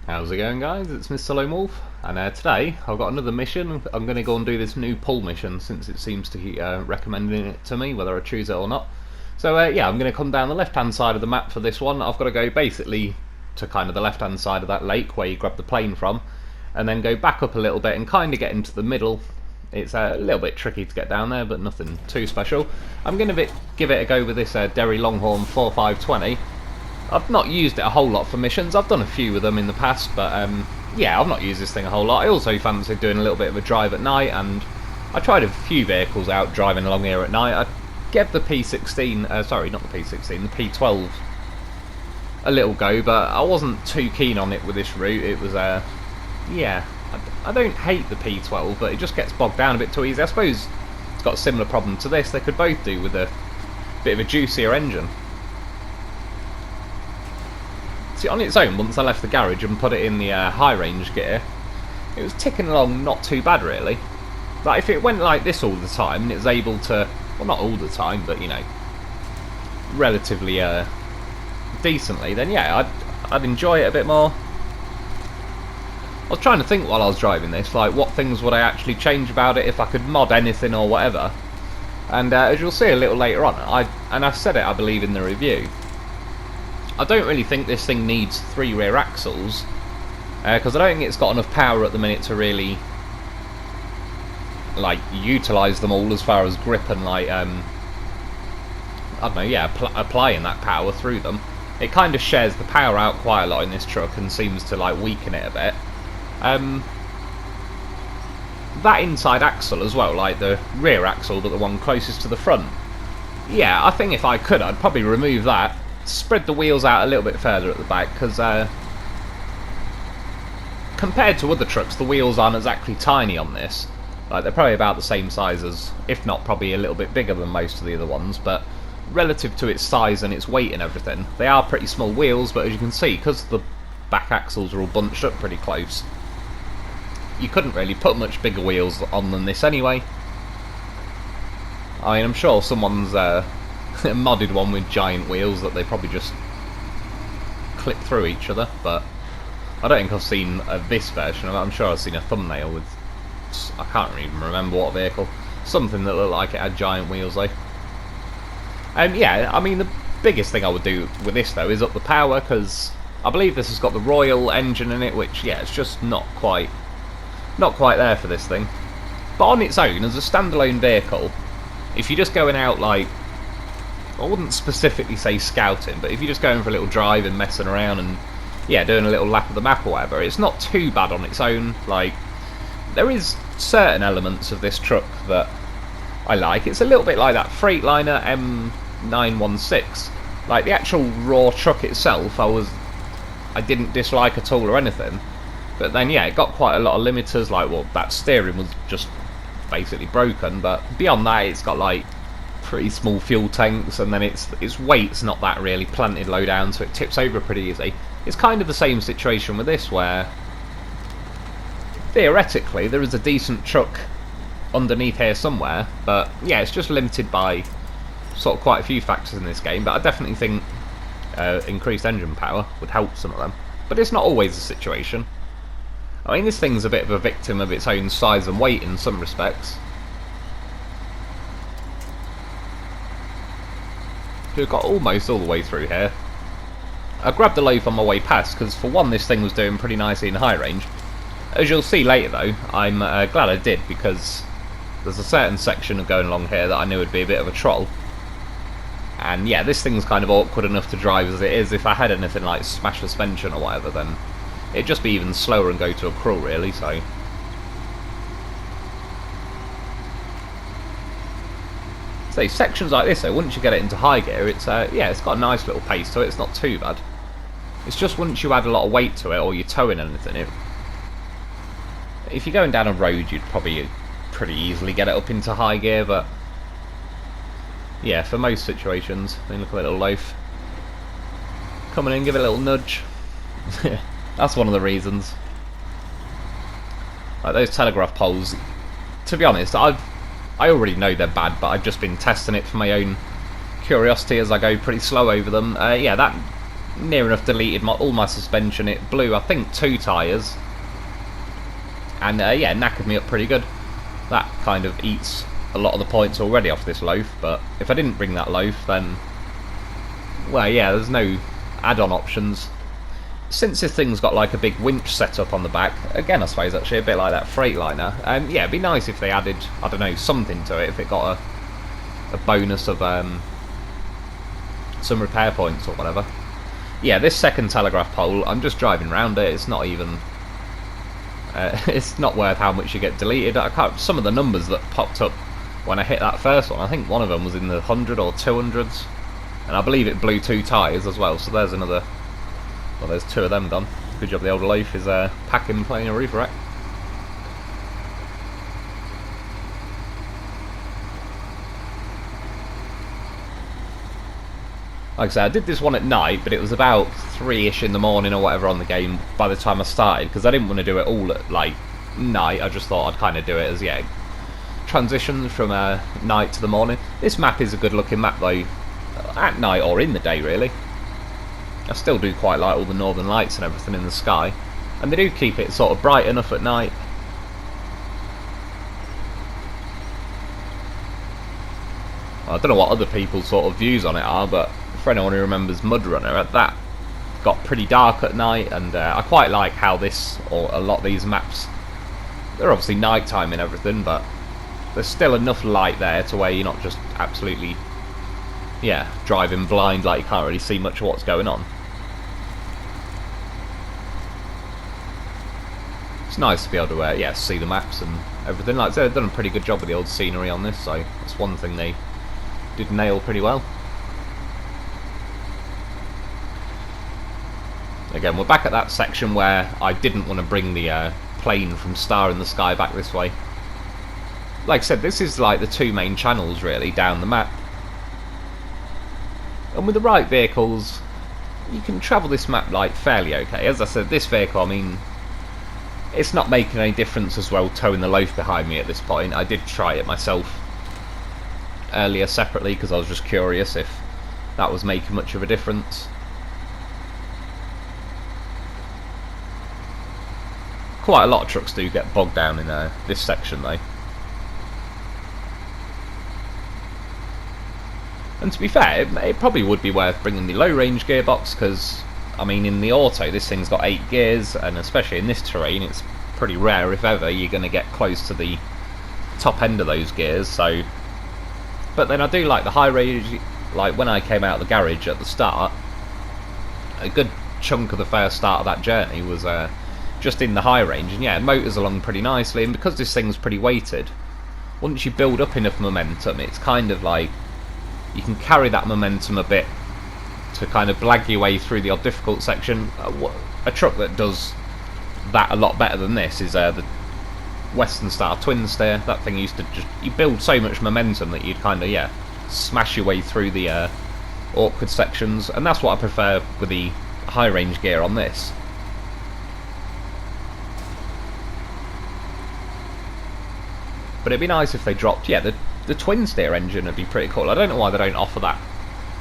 How's it going, guys? It's Mr. Lone Wolf, and today I've got another mission. I'm going to go and do this new pull mission since it seems to keep recommending it to me, whether I choose it or not. So yeah, I'm going to come down the left-hand side of the map for this one. I've got to go basically to kind of the left-hand side of that lake where you grab the plane from, and then go back up a little bit and kind of get into the middle. It's a little bit tricky to get down there, but nothing too special. I'm going to give it a go with this Derry Longhorn 4520. I've not used it a whole lot for missions. I've done a few with them in the past, but yeah, I've not used this thing a whole lot. I also fancied doing a little bit of a drive at night, and I tried a few vehicles out driving along here at night. I gave the P16, sorry, not the P16, the P12 a little go, but I wasn't too keen on it with this route. It was, yeah, I don't hate the P12, but it just gets bogged down a bit too easy. I suppose it's got a similar problem to this. They could both do with a bit of a juicier engine. See, on its own, once I left the garage and put it in the high range gear, it was ticking along not too bad, really. Like, if it went like this all the time, and it was able to, well, not all the time, but, you know, relatively decently, then yeah, I'd enjoy it a bit more. I was trying to think while I was driving this, like, what things would I actually change about it if I could mod anything or whatever. And as you'll see a little later on, I've said it, I believe, in the review, I don't really think this thing needs 3 rear axles, because I don't think it's got enough power at the minute to really, like, utilise them all as far as grip and, like, I don't know, yeah, applying that power through them. It kind of shares the power out quite a lot in this truck and seems to, like, weaken it a bit. That inside axle as well, like the rear axle, but the one closest to the front, yeah, I think if I could, I'd probably remove that. Spread the wheels out a little bit further at the back, because compared to other trucks, the wheels aren't exactly tiny on this. Like, they're probably about the same size as, if not probably a little bit bigger than most of the other ones, but relative to its size and its weight and everything, they are pretty small wheels. But as you can see, because the back axles are all bunched up pretty close, you couldn't really put much bigger wheels on than this anyway. I mean, I'm sure someone's modded one with giant wheels that they probably just clip through each other, but I don't think I've seen this version of it. I'm sure I've seen a thumbnail with, I can't even remember what vehicle, something that looked like it had giant wheels though. Yeah, I mean, the biggest thing I would do with this though is up the power, because I believe this has got the Royal engine in it, which, yeah, it's just not quite there for this thing. But on its own, as a standalone vehicle, if you're just going out, like, I wouldn't specifically say scouting, but if you're just going for a little drive and messing around and, yeah, doing a little lap of the map or whatever, it's not too bad on its own. Like, there is certain elements of this truck that I like. It's a little bit like that Freightliner M916. Like, the actual raw truck itself, I didn't dislike at all or anything. But then, yeah, it got quite a lot of limiters, like, well, that steering was just basically broken, but beyond that, it's got, like, pretty small fuel tanks, and then its weight's not that really planted low down, so it tips over pretty easy. It's kind of the same situation with this, where theoretically there is a decent truck underneath here somewhere, but yeah, it's just limited by sort of quite a few factors in this game. But I definitely think increased engine power would help some of them, but it's not always the situation. I mean, this thing's a bit of a victim of its own size and weight in some respects. We've got almost all the way through here. I grabbed a loaf on my way past, because for one, this thing was doing pretty nicely in high range. As you'll see later though, I'm glad I did, because there's a certain section of going along here that I knew would be a bit of a troll. And yeah, this thing's kind of awkward enough to drive as it is. If I had anything like smash suspension or whatever, then it'd just be even slower and go to a crawl, really, so. So sections like this though, once you get it into high gear, it's yeah, it's got a nice little pace to it. It's not too bad. It's just once you add a lot of weight to it, or you're towing anything, if you're going down a road, you'd probably pretty easily get it up into high gear. But yeah, for most situations, I mean, look at that little loaf. Come on in, give it a little nudge. That's one of the reasons. Like those telegraph poles, to be honest, I already know they're bad, but I've just been testing it for my own curiosity as I go pretty slow over them. Yeah, that near enough deleted all my suspension. It blew, I think, 2 tyres. And yeah, knackered me up pretty good. That kind of eats a lot of the points already off this loaf, but if I didn't bring that loaf, then, well, yeah, there's no add-on options. Since this thing's got like a big winch set up on the back, again I suppose actually a bit like that Freightliner, yeah, it'd be nice if they added, I don't know, something to it, if it got a bonus of some repair points or whatever. Yeah, this second telegraph pole, I'm just driving around it, it's not even, it's not worth how much you get deleted. I can't, some of the numbers that popped up when I hit that first one, I think one of them was in the 100 or 200s, and I believe it blew 2 tyres as well, so there's another. Well, there's 2 of them done. Good job the old loaf is packing, playing a roof rack. Like I said, I did this one at night, but it was about 3ish in the morning or whatever on the game by the time I started, because I didn't want to do it all at like night. I just thought I'd kind of do it as, yeah, transitions from night to the morning. This map is a good looking map though, at night or in the day really. I still do quite like all the northern lights and everything in the sky, and they do keep it sort of bright enough at night. Well, I don't know what other people's sort of views on it are, but for anyone who remembers MudRunner, that got pretty dark at night, and I quite like how this, or a lot of these maps, they're obviously nighttime and everything, but there's still enough light there to where you're not just absolutely, yeah, driving blind, like you can't really see much of what's going on. It's nice to be able to, yeah, see the maps and everything. Like I said, they've done a pretty good job with the old scenery on this, so that's one thing they did nail pretty well. Again, we're back at that section where I didn't want to bring the plane from Star in the Sky back this way. Like I said, this is like the 2 main channels really down the map. And with the right vehicles, you can travel this map like fairly okay. As I said, this vehicle, I mean, it's not making any difference as well towing the loaf behind me at this point. I did try it myself earlier separately because I was just curious if that was making much of a difference. Quite a lot of trucks do get bogged down in this section though. And to be fair, it probably would be worth bringing the low range gearbox, because I mean in the auto this thing's got 8 gears, and especially in this terrain it's pretty rare if ever you're going to get close to the top end of those gears. So, but then I do like the high range. Like when I came out of the garage at the start, a good chunk of the first start of that journey was just in the high range, and yeah, it motors along pretty nicely, and because this thing's pretty weighted, once you build up enough momentum, it's kind of like you can carry that momentum a bit to kind of blag your way through the odd difficult section. A truck that does that a lot better than this is the Western Star Twin Steer. That thing used to just, you build so much momentum that you'd kind of, yeah, smash your way through the awkward sections, and that's what I prefer with the high range gear on this. But it'd be nice if they dropped, yeah, the twin steer engine would be pretty cool. I don't know why they don't offer that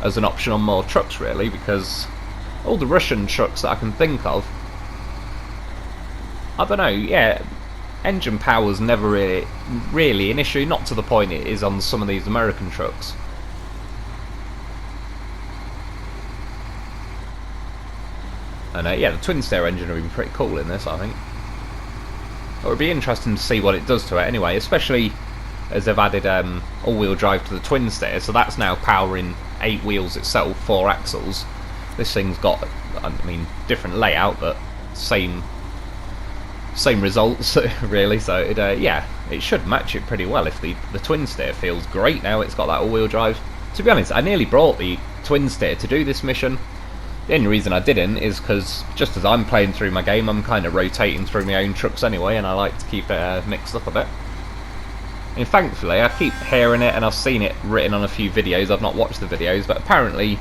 as an option on more trucks really, because all the Russian trucks that I can think of, I don't know, yeah, engine power's never really an issue, not to the point it is on some of these American trucks. And yeah, the twin steer engine would be pretty cool in this, I think. It would be interesting to see what it does to it anyway, especially as they've added all-wheel drive to the twin steer, so that's now powering 8 wheels itself, 4 axles. This thing's got, I mean, different layout, but same results really. So it, yeah, it should match it pretty well if the twin steer feels great now. It's got that all-wheel drive. To be honest, I nearly brought the twin steer to do this mission. The only reason I didn't is because just as I'm playing through my game, I'm kind of rotating through my own trucks anyway, and I like to keep it mixed up a bit. And thankfully, I keep hearing it, and I've seen it written on a few videos. I've not watched the videos, but apparently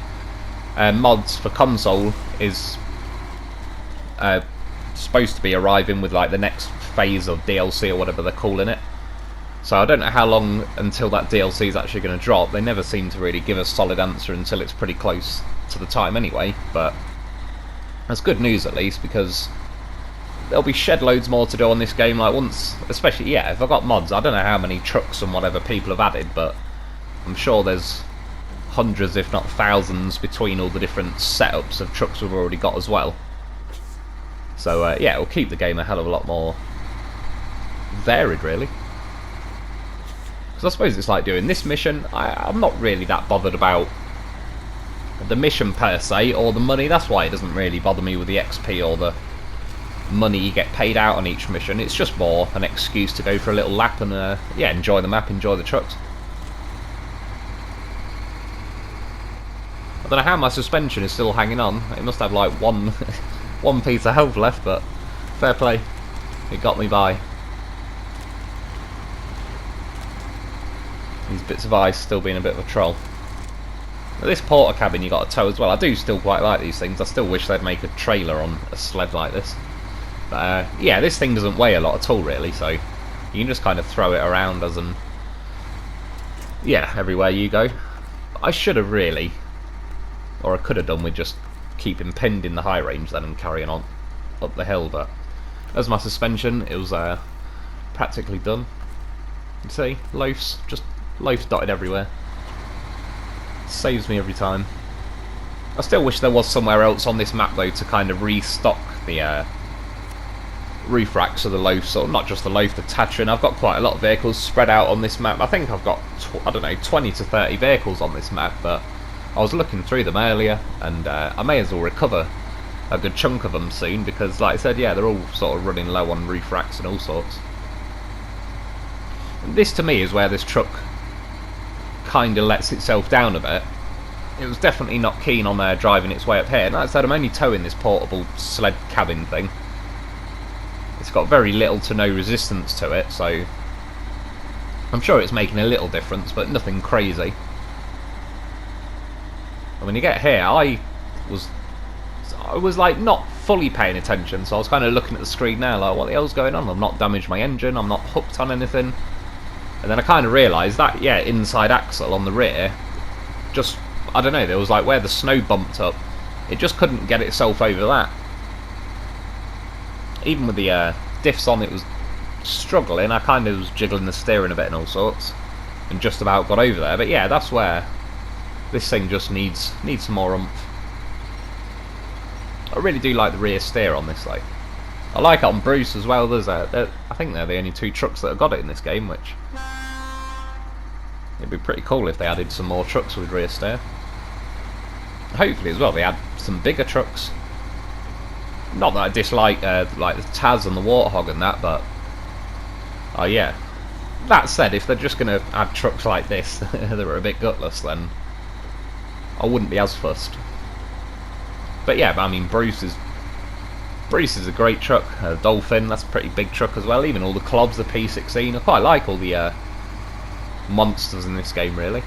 mods for console is supposed to be arriving with like the next phase of DLC or whatever they're calling it. So I don't know how long until that DLC is actually going to drop. They never seem to really give a solid answer until it's pretty close to the time anyway, but That's good news at least, because there'll be shed loads more to do on this game. Like once, especially, yeah, if I've got mods, I don't know how many trucks and whatever people have added, but I'm sure there's hundreds, if not thousands, between all the different setups of trucks we've already got as well. So yeah, it'll keep the game a hell of a lot more varied, really. Because I suppose it's like doing this mission. I'm not really that bothered about the mission per se, or the money. That's why it doesn't really bother me with the XP or the money you get paid out on each mission. It's just more an excuse to go for a little lap and yeah, enjoy the map, enjoy the trucks. I don't know how my suspension is still hanging on. It must have like one piece of health left, but fair play, it got me by. These bits of ice still being a bit of a troll. This porter cabin you got to tow as well. I do still quite like these things. I still wish they'd make a trailer on a sled like this. But yeah, this thing doesn't weigh a lot at all really, so you can just kind of throw it around as an, yeah, everywhere you go. I should have really, or I could have done with just keeping pinned in the high range then and carrying on up the hill, but as my suspension, it was practically done. You see, loafs, just loafs dotted everywhere. Saves me every time. I still wish there was somewhere else on this map though to kind of restock the roof racks of the loafs, or not just the loaf, the Tatrin. I've got quite a lot of vehicles spread out on this map. I think I've got, I don't know, 20 to 30 vehicles on this map, but I was looking through them earlier, and I may as well recover a good chunk of them soon, because like I said, yeah, they're all sort of running low on roof racks and all sorts. And this to me is where this truck kind of lets itself down a bit. It was definitely not keen on driving its way up here. And like I said, I'm only towing this portable sled cabin thing. It's got very little to no resistance to it, so I'm sure it's making a little difference, but nothing crazy. And when you get here, I was like not fully paying attention, so I was kind of looking at the screen now like, what the hell's going on? I've not damaged my engine, I'm not hooked on anything. And then I kind of realised that, yeah, inside axle on the rear, just, I don't know, there was like where the snow bumped up, it just couldn't get itself over that. Even with the diffs on, it was struggling. I kind of was jiggling the steering a bit and all sorts, and just about got over there. But yeah, that's where this thing just needs some more oomph. I really do like the rear steer on this, like. I like it on Bruce as well. There's I think they're the only two trucks that have got it in this game, which it'd be pretty cool if they added some more trucks with rear steer. Hopefully as well they add some bigger trucks. Not that I dislike like the Taz and the Warthog and that, but oh yeah. That said, if they're just going to add trucks like this that are a bit gutless, then I wouldn't be as fussed. But yeah, I mean, Bruce is a great truck. Dolphin, that's a pretty big truck as well. Even all the Clobs, the P16. I quite like all the monsters in this game, really.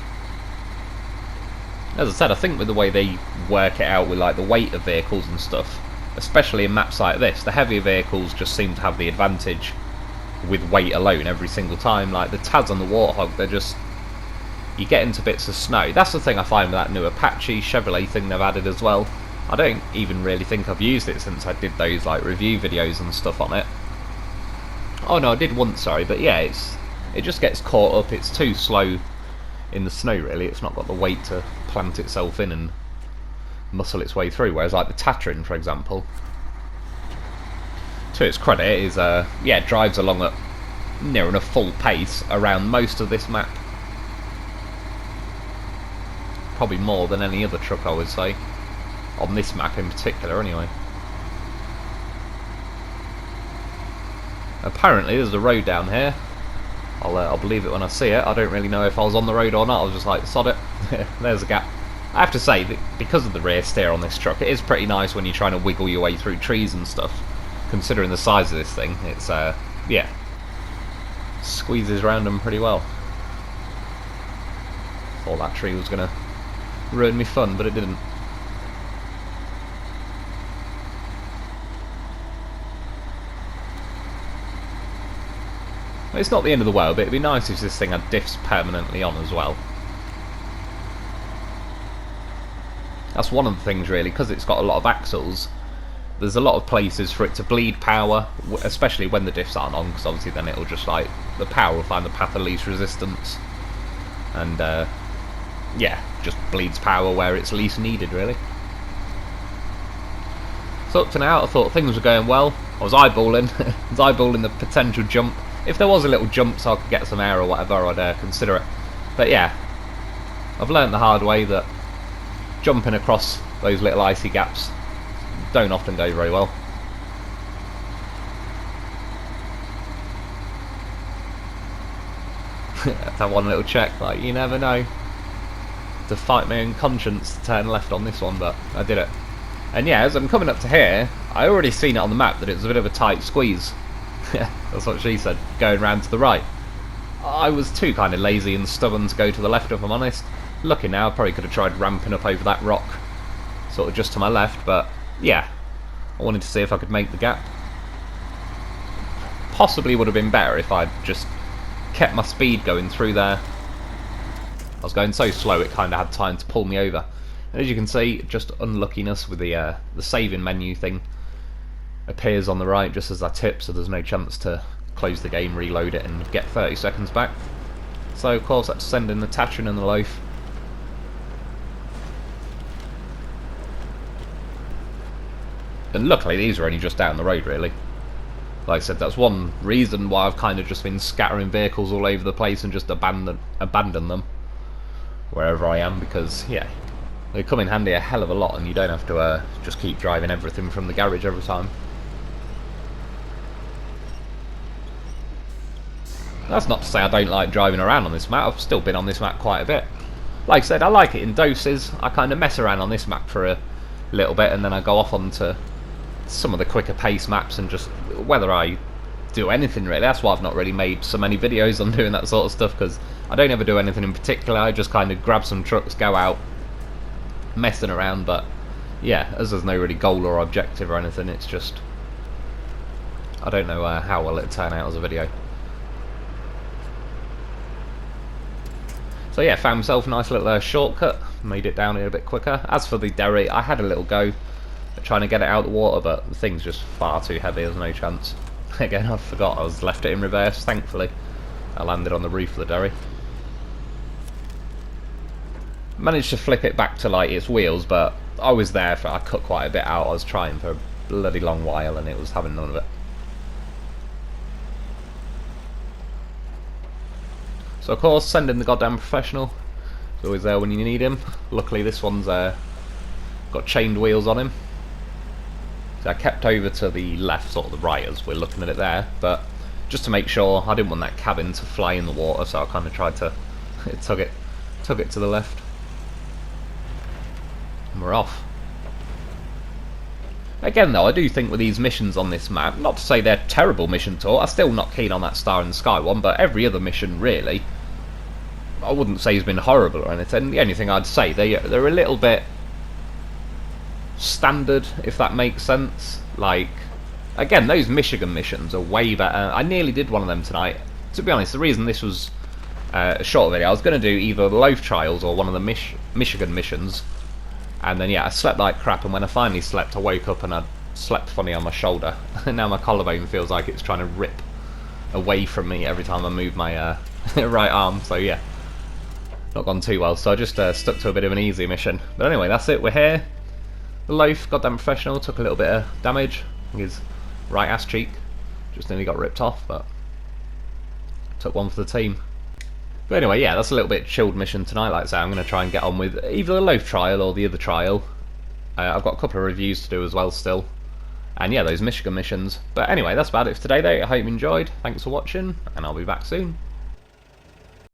As I said, I think with the way they work it out with like the weight of vehicles and stuff, especially in maps like this, the heavier vehicles just seem to have the advantage with weight alone every single time. Like the Taz and the Warthog, they're just, you get into bits of snow. That's the thing I find with that new Apache Chevrolet thing they've added as well. I don't even really think I've used it since I did those like review videos and stuff on it. Oh no, I did once, sorry, but yeah, it just gets caught up. It's too slow in the snow, really. It's not got the weight to plant itself in and muscle its way through, whereas like the Tatrin, for example, to its credit, is yeah, drives along at near enough full pace around most of this map. Probably more than any other truck, I would say, on this map in particular anyway. Apparently there's a road down here. I'll believe it when I see it. I don't really know if I was on the road or not. I was just like, sod it. There's a gap. I have to say that because of the rear steer on this truck, it is pretty nice when you're trying to wiggle your way through trees and stuff. Considering the size of this thing, it's yeah, squeezes around them pretty well. Thought that tree was gonna ruin me fun, but it didn't. It's not the end of the world, but it'd be nice if this thing had diffs permanently on as well. That's one of the things really, because it's got a lot of axles, there's a lot of places for it to bleed power, especially when the diffs aren't on, because obviously then it'll just like, the power will find the path of least resistance, and yeah, just bleeds power where it's least needed, really. So up to now, I thought things were going well. I was eyeballing the potential jump. If there was a little jump so I could get some air or whatever, I'd consider it. But yeah, I've learned the hard way that jumping across those little icy gaps don't often go very well. Have to have one little check, like, you never know. To fight my own conscience to turn left on this one, but I did it. And yeah, as I'm coming up to here, I already seen it on the map that it was a bit of a tight squeeze. That's what she said, going round to the right. I was too kind of lazy and stubborn to go to the left, if I'm honest. Looking now, I probably could have tried ramping up over that rock, sort of just to my left, but yeah, I wanted to see if I could make the gap. Possibly would have been better if I'd just kept my speed going through there. I was going so slow it kind of had time to pull me over. And as you can see, just unluckiness with the saving menu thing appears on the right just as I tip, so there's no chance to close the game, reload it and get 30 seconds back. So of course I had to send in the Tatrin and the loaf. And luckily these are only just down the road, really. Like I said, that's one reason why I've kind of just been scattering vehicles all over the place and just abandon them wherever I am, because yeah, they come in handy a hell of a lot and you don't have to just keep driving everything from the garage every time. That's not to say I don't like driving around on this map. I've still been on this map quite a bit. Like I said, I like it in doses. I kind of mess around on this map for a little bit and then I go off onto some of the quicker pace maps, and just whether I do anything really. That's why I've not really made so many videos on doing that sort of stuff, because I don't ever do anything in particular. I just kind of grab some trucks, go out messing around, but yeah, as there's no really goal or objective or anything, it's just, I don't know how well it'll turn out as a video. So yeah, found myself a nice little shortcut, made it down here a bit quicker. As for the Derry, I had a little go at trying to get it out of the water, but the thing's just far too heavy, there's no chance. Again, I forgot I was left it in reverse, thankfully. I landed on the roof of the Derry. Managed to flip it back to like its wheels, but I was there for, I cut quite a bit out. I was trying for a bloody long while and it was having none of it. So of course, send in the goddamn professional. He's always there when you need him. Luckily this one's got chained wheels on him. So I kept over to the left, sort of the right as we're looking at it there, but just to make sure, I didn't want that cabin to fly in the water, so I kind of tried to took it to the left. And we're off. Again though, I do think with these missions on this map, not to say they're terrible mission tour, I'm still not keen on that Star in the Sky one, but every other mission really, I wouldn't say has been horrible or anything. The only thing I'd say, they're a little bit standard, if that makes sense. Like, again, those Michigan missions are way better. I nearly did one of them tonight. To be honest, the reason this was a short video, I was going to do either the Loaf Trials or one of the Michigan missions, and then yeah, I slept like crap, and when I finally slept I woke up and I slept funny on my shoulder and now my collarbone feels like it's trying to rip away from me every time I move my right arm, so yeah, not gone too well. So I just stuck to a bit of an easy mission. But anyway, that's it, we're here. The Loaf, goddamn professional, took a little bit of damage. His right ass cheek just nearly got ripped off, but took one for the team. But anyway, yeah, that's a little bit chilled mission tonight. Like I say, I'm going to try and get on with either the Loaf trial or the other trial. I've got a couple of reviews to do as well still. And yeah, those Michigan missions. But anyway, that's about it for today though. I hope you enjoyed. Thanks for watching, and I'll be back soon.